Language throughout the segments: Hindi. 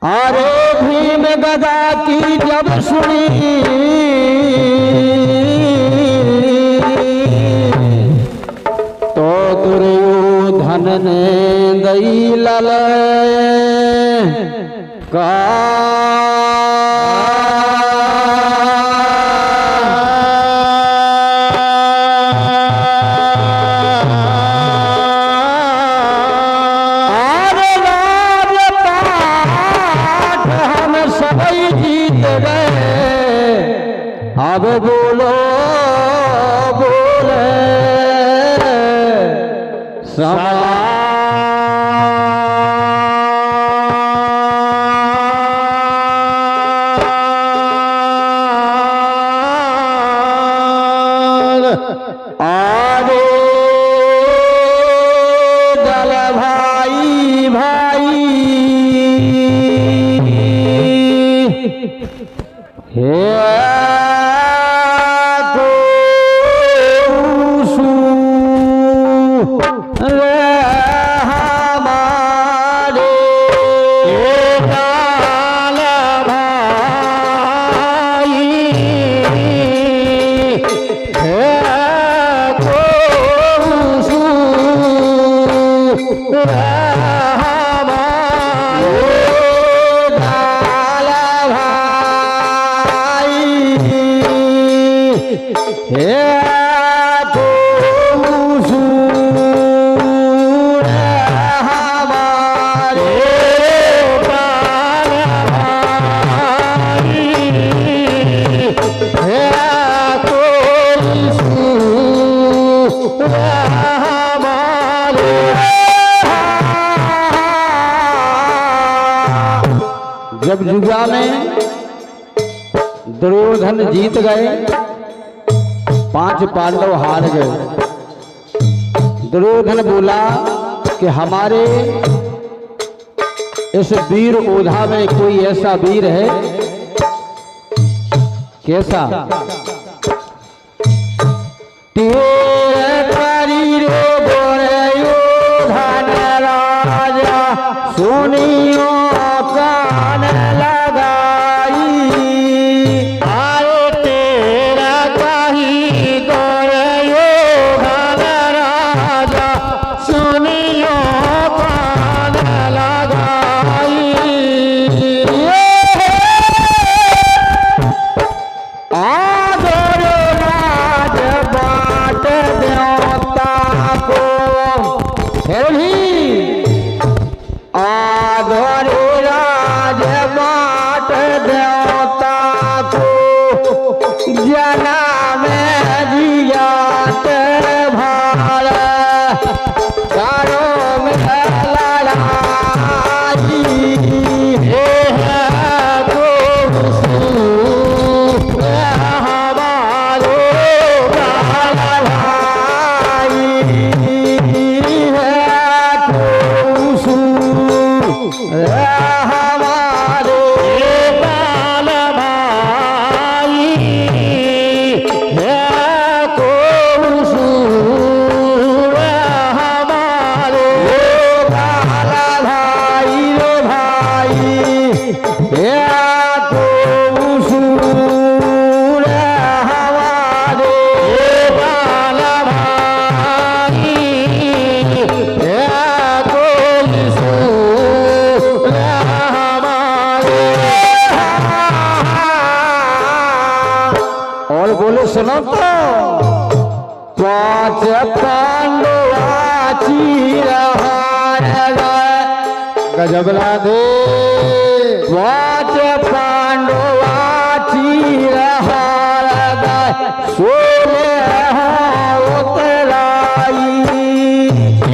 अरे भीम गदा की जब सुनी तो दुर्योधन ने दई लल का अब बोलो बोले समान आगे दल भाई भाई हे जब जुआ में दुर्योधन जीत गए, 5 पांडव हार गए। दुर्योधन बोला कि हमारे इस वीर ओधा में कोई ऐसा वीर है, कैसा? सुनियो कान लगाई, आए तेरा कही गोरयो घन राजा, सुनियो कान लगाई। आदर राज बाट देवता को आदर राज बाट देवता को जना में जियात भार चारों में लड़ाई हे हमारो सुनो तो 5 पांडवा चीरहार गजब राधे 5 पांडवा चीरहार सोले उतराई।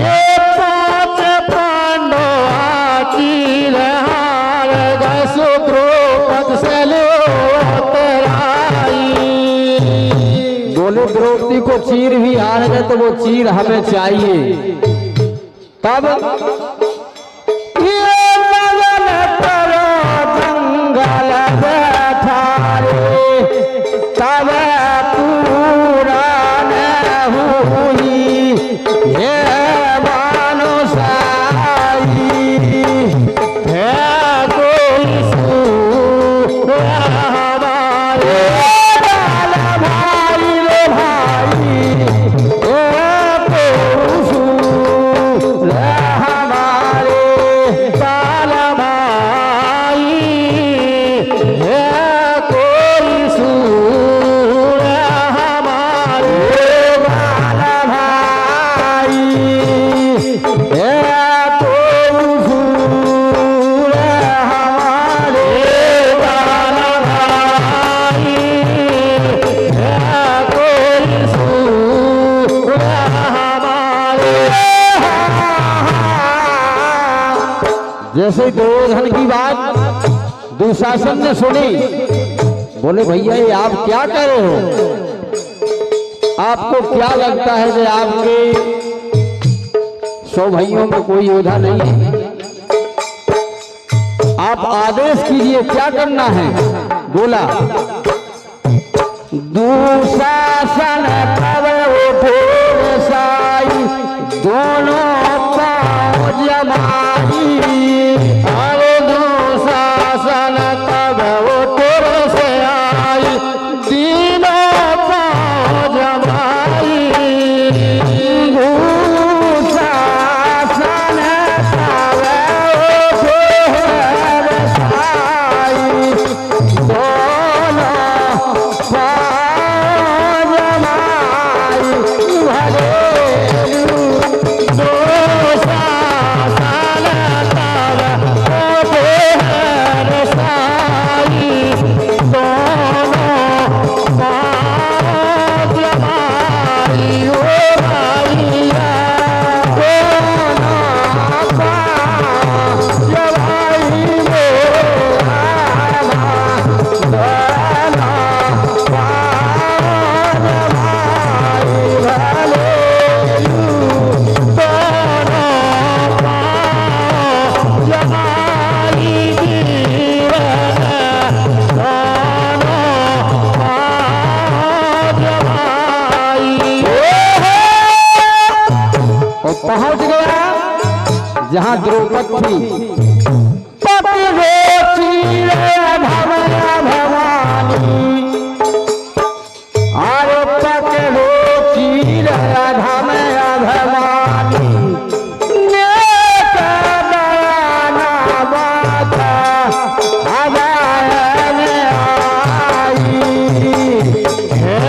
ये 5 पांडवा चीरहार द्रौपद से लो द्रौपदी को चीर भी हार गए तो वो चीर हमें चाहिए। तब ये लगन करो जंगल बैठा रे, तब पूरा न हुई ये मानुष आई है। जैसे दुर्योधन की बात दुशासन ने सुनी, बोले भैया ये आप क्या कर रहे हो? आपको क्या लगता है कि आपके 100 भाइयों में कोई योद्धा नहीं है? आप आदेश कीजिए क्या करना है? बोला दुशासन कब उठे साई, दोनों पांव जमाई। अरे दुशासन कब उठे से आई, तीनों पांव जमाई। दुशासन कब उठे साई, दोनों पहुंच गया जहां द्रौपदी थी। भवानी आरो पकड़ो चीर धमया भवानी, नेक दयाना बाता हवान आई। है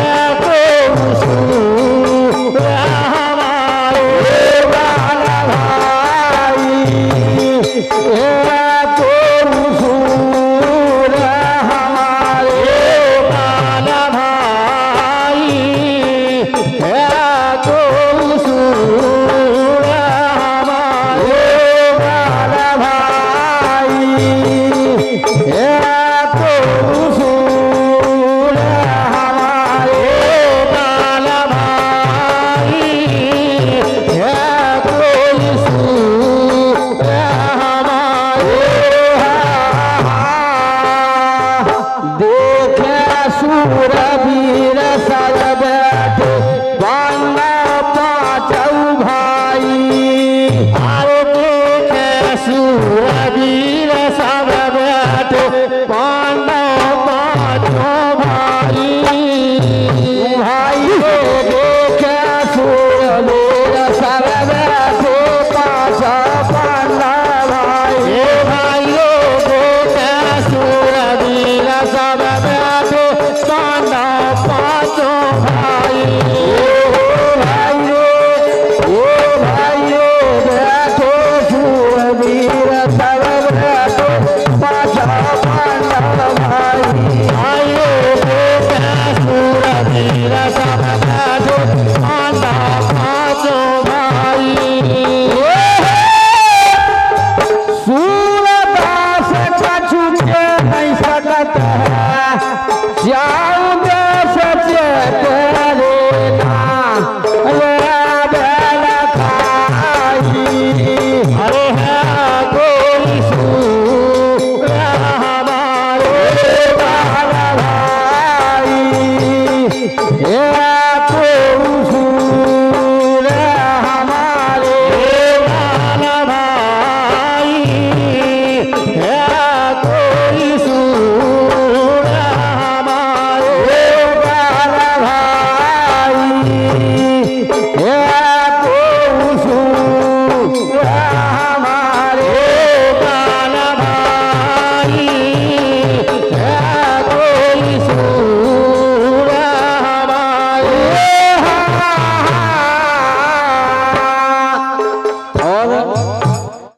सूरदास कछु